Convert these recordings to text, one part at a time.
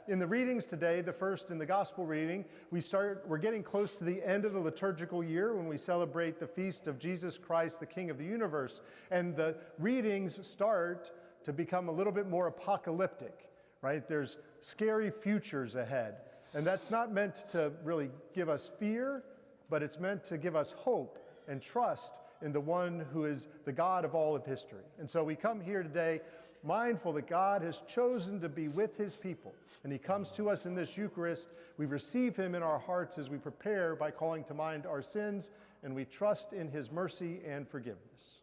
In the readings today, the first in the gospel reading, we're getting close to the end of the liturgical year when we celebrate the feast of Jesus Christ, the King of the universe. And the readings start to become a little bit more apocalyptic, right? There's scary futures ahead. And that's not meant to really give us fear, but it's meant to give us hope and trust in the one who is the God of all of history. And so we come here today mindful that God has chosen to be with his people. And he comes to us in this Eucharist. We receive him in our hearts as we prepare by calling to mind our sins, and we trust in his mercy and forgiveness.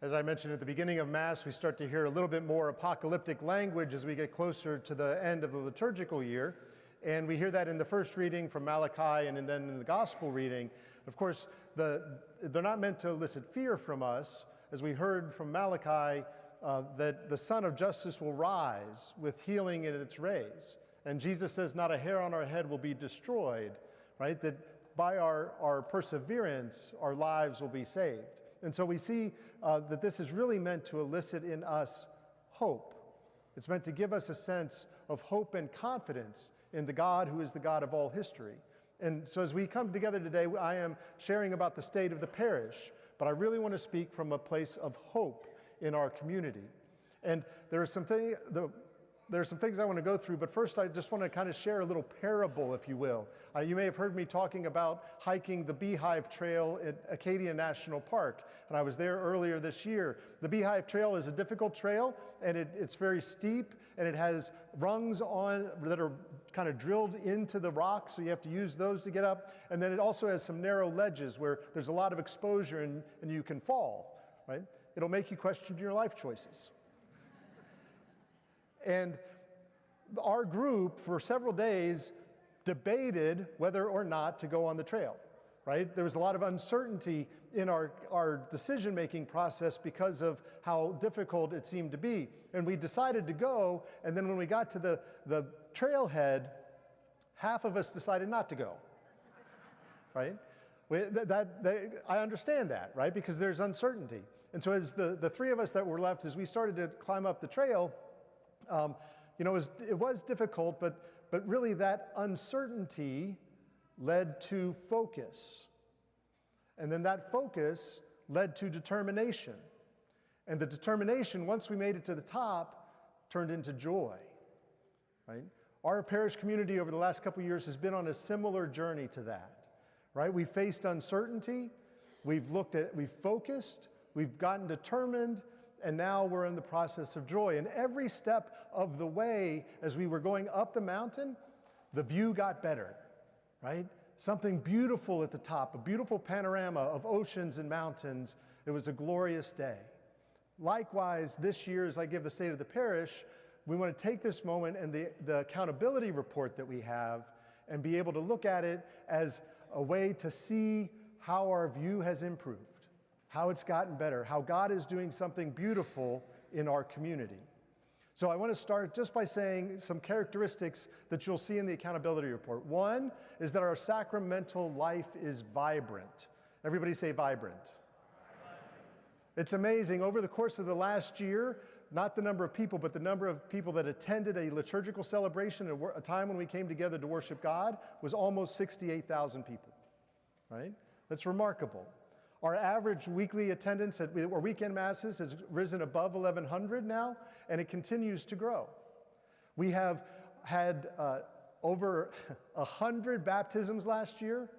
As I mentioned at the beginning of Mass, we start to hear a little bit more apocalyptic language as we get closer to the end of the liturgical year. And we hear that in the first reading from Malachi and then in the gospel reading. Of course, they're not meant to elicit fear from us. As we heard from Malachi, that the Son of Justice will rise with healing in its rays. And Jesus says not a hair on our head will be destroyed, right? That by our perseverance, our lives will be saved. And so we see that this is really meant to elicit in us hope. It's meant to give us a sense of hope and confidence in the God who is the God of all history. And so as we come together today, I am sharing about the state of the parish, but I really want to speak from a place of hope in our community. And there are some things I want to go through, but first I just want to kind of share a little parable, if you will. You may have heard me talking about hiking the Beehive Trail at Acadia National Park, and I was there earlier this year. The Beehive Trail is a difficult trail, and it's very steep, and it has rungs on that are kind of drilled into the rock, so you have to use those to get up. And then it also has some narrow ledges where there's a lot of exposure and you can fall, right? It'll make you question your life choices. And our group, for several days, debated whether or not to go on the trail, right? There was a lot of uncertainty in our decision-making process because of how difficult it seemed to be. And we decided to go, and then when we got to the trailhead, half of us decided not to go, right? I understand that, right? Because there's uncertainty. And so as the three of us that were left, as we started to climb up the trail, it was difficult, but really that uncertainty led to focus. And then that focus led to determination. And the determination, once we made it to the top, turned into joy, right? Our parish community over the last couple of years has been on a similar journey to that, right? We faced uncertainty, we've focused, we've gotten determined, and now we're in the process of joy. And every step of the way, as we were going up the mountain, the view got better, right? Something beautiful at the top, a beautiful panorama of oceans and mountains. It was a glorious day. Likewise, this year, as I give the state of the parish, we want to take this moment and the accountability report that we have and be able to look at it as a way to see how our view has improved, how it's gotten better, how God is doing something beautiful in our community. So I want to start just by saying some characteristics that you'll see in the accountability report. One is that our sacramental life is vibrant. Everybody say vibrant. It's amazing. Over the course of the last year, not the number of people, but the number of people that attended a liturgical celebration, a time when we came together to worship God, was almost 68,000 people, right? That's remarkable. Our average weekly attendance at our weekend masses has risen above 1,100 now, and it continues to grow. We have had over 100 baptisms last year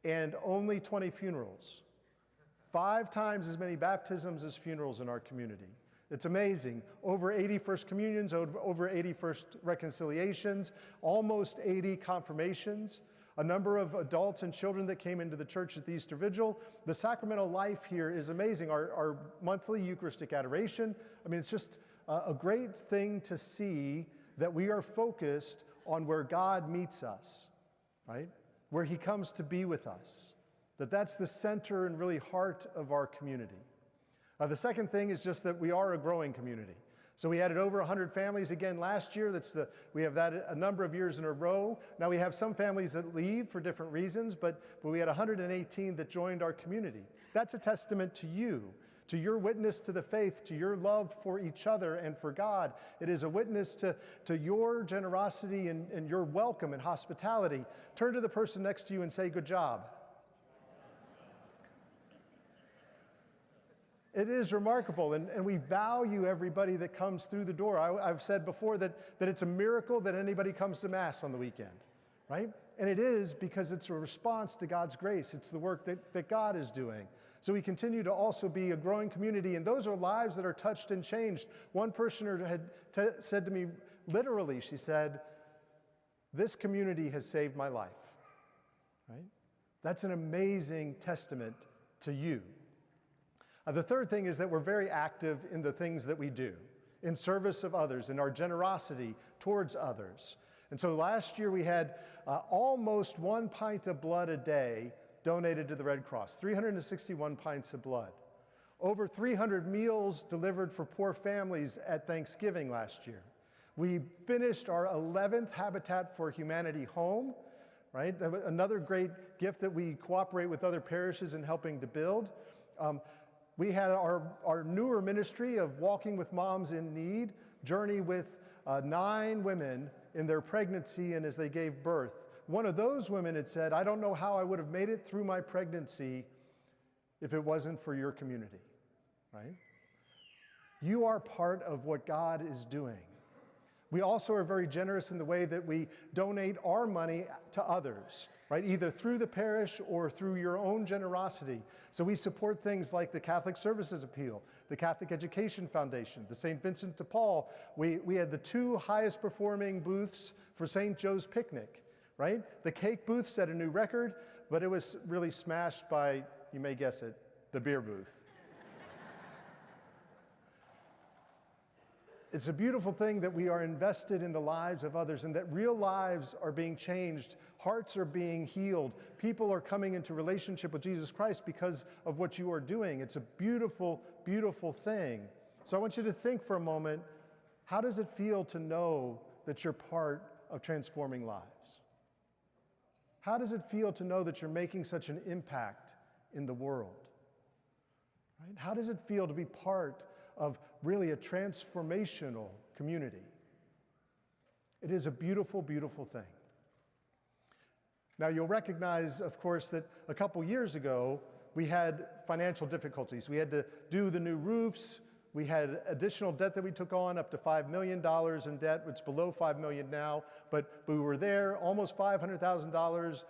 and only 20 funerals. 5 times as many baptisms as funerals in our community. It's amazing. Over 80 First Communions, over 80 First Reconciliations, almost 80 confirmations, a number of adults and children that came into the church at the Easter Vigil. The sacramental life here is amazing. Our monthly Eucharistic adoration, it's just a great thing to see that we are focused on where God meets us, right? Where he comes to be with us. That's the center and really heart of our community. The second thing is just that we are a growing community. So we added over 100 families again last year. We have that a number of years in a row. Now we have some families that leave for different reasons, but we had 118 that joined our community. That's a testament to you, to your witness to the faith, to your love for each other and for God. It is a witness to your generosity and your welcome and hospitality. Turn to the person next to you and say, good job. It is remarkable, and we value everybody that comes through the door. I've said before that it's a miracle that anybody comes to Mass on the weekend, right? And it is because it's a response to God's grace. It's the work that God is doing. So we continue to also be a growing community, and those are lives that are touched and changed. One parishioner had said to me, literally, she said, this community has saved my life, right? That's an amazing testament to you. The third thing is that we're very active in the things that we do, in service of others, in our generosity towards others. And so last year we had almost 1 pint of blood a day donated to the Red Cross, 361 pints of blood. Over 300 meals delivered for poor families at Thanksgiving last year. We finished our 11th Habitat for Humanity home, right? Another great gift that we cooperate with other parishes in helping to build. We had our newer ministry of Walking with Moms in Need, journey with 9 women in their pregnancy and as they gave birth. One of those women had said, I don't know how I would have made it through my pregnancy if it wasn't for your community, right? You are part of what God is doing. We also are very generous in the way that we donate our money to others, right? Either through the parish or through your own generosity. So we support things like the Catholic Services Appeal, the Catholic Education Foundation, the St. Vincent de Paul. We had the 2 highest performing booths for St. Joe's Picnic, right? The cake booth set a new record, but it was really smashed by, you may guess it, the beer booth. It's a beautiful thing that we are invested in the lives of others and that real lives are being changed, hearts are being healed, people are coming into relationship with Jesus Christ because of what you are doing. It's a beautiful, beautiful thing. So I want you to think for a moment, how does it feel to know that you're part of transforming lives? How does it feel to know that you're making such an impact in the world? Right? How does it feel to be part of really a transformational community? It is a beautiful, beautiful thing. Now you'll recognize, of course, that a couple years ago we had financial difficulties. We had to do the new roofs. We had additional debt that we took on, up to $5 million in debt, which is below $5 million now, but we were there, almost $500,000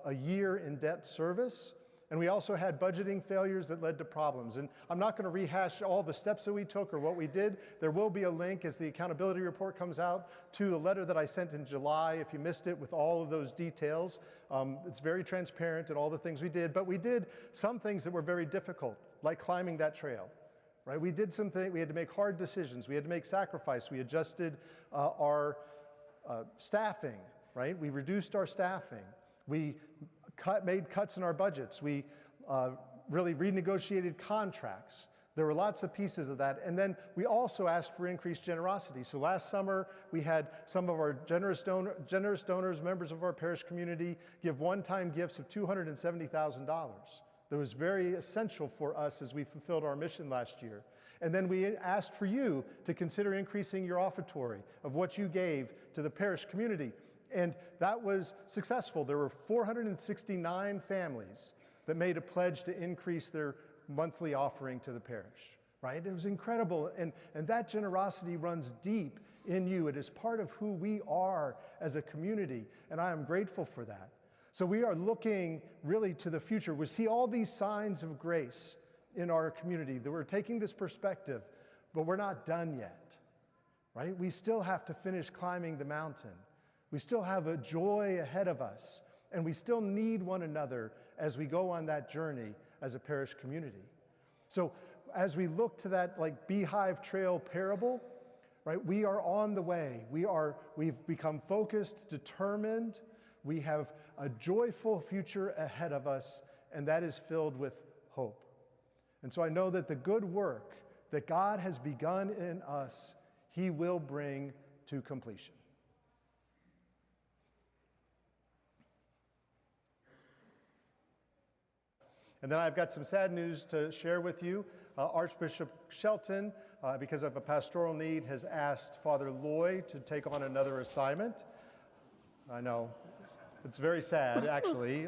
a year in debt service. And we also had budgeting failures that led to problems. And I'm not going to rehash all the steps that we took or what we did. There will be a link as the accountability report comes out to the letter that I sent in July, if you missed it, with all of those details. It's very transparent in all the things we did. But we did some things that were very difficult, like climbing that trail. Right? We did some things, we had to make hard decisions. We had to make sacrifice. We adjusted our staffing, right? We reduced our staffing. We made cuts in our budgets. We really renegotiated contracts. There were lots of pieces of that. And then we also asked for increased generosity. So last summer, we had some of our generous donors, members of our parish community, give one-time gifts of $270,000. That was very essential for us as we fulfilled our mission last year. And then we asked for you to consider increasing your offertory of what you gave to the parish community. And that was successful. There were 469 families that made a pledge to increase their monthly offering to the parish, right? It was incredible. And that generosity runs deep in you. It is part of who we are as a community, and I am grateful for that. So we are looking really to the future. We see all these signs of grace in our community, that we're taking this perspective, but we're not done yet, right? We still have to finish climbing the mountain. We still have a joy ahead of us, and we still need one another as we go on that journey as a parish community. So as we look to that like Beehive Trail parable, right, we are on the way. We've become focused, determined. We have a joyful future ahead of us, and that is filled with hope. And so I know that the good work that God has begun in us, He will bring to completion. And then I've got some sad news to share with you. Archbishop Shelton, because of a pastoral need, has asked Father Loy to take on another assignment. I know, it's very sad, actually.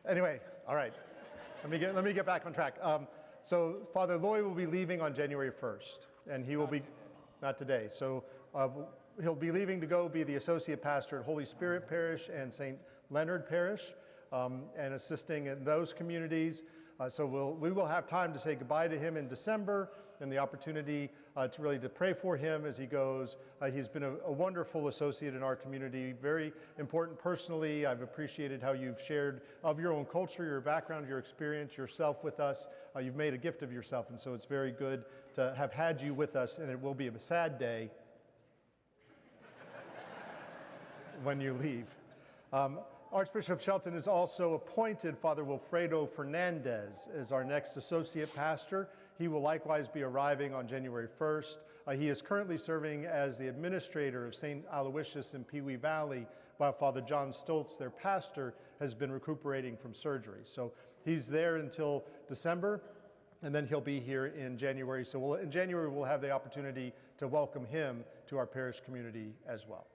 Anyway, all right. Let me get back on track. So Father Loy will be leaving on January 1st, and he will be not today. So he'll be leaving to go be the associate pastor at Holy Spirit Parish and St. Leonard Parish, and assisting in those communities. So we will have time to say goodbye to him in December, and the opportunity to pray for him as he goes. He's been a wonderful associate in our community, very important personally. I've appreciated how you've shared of your own culture, your background, your experience, yourself with us. You've made a gift of yourself, and so it's very good to have had you with us, and it will be a sad day when you leave. Archbishop Shelton has also appointed Father Wilfredo Fernandez as our next associate pastor. He will likewise be arriving on January 1st. He is currently serving as the administrator of St. Aloysius in Pewee Valley, while Father John Stoltz, their pastor, has been recuperating from surgery. So he's there until December, and then he'll be here in January. So in January, we'll have the opportunity to welcome him to our parish community as well.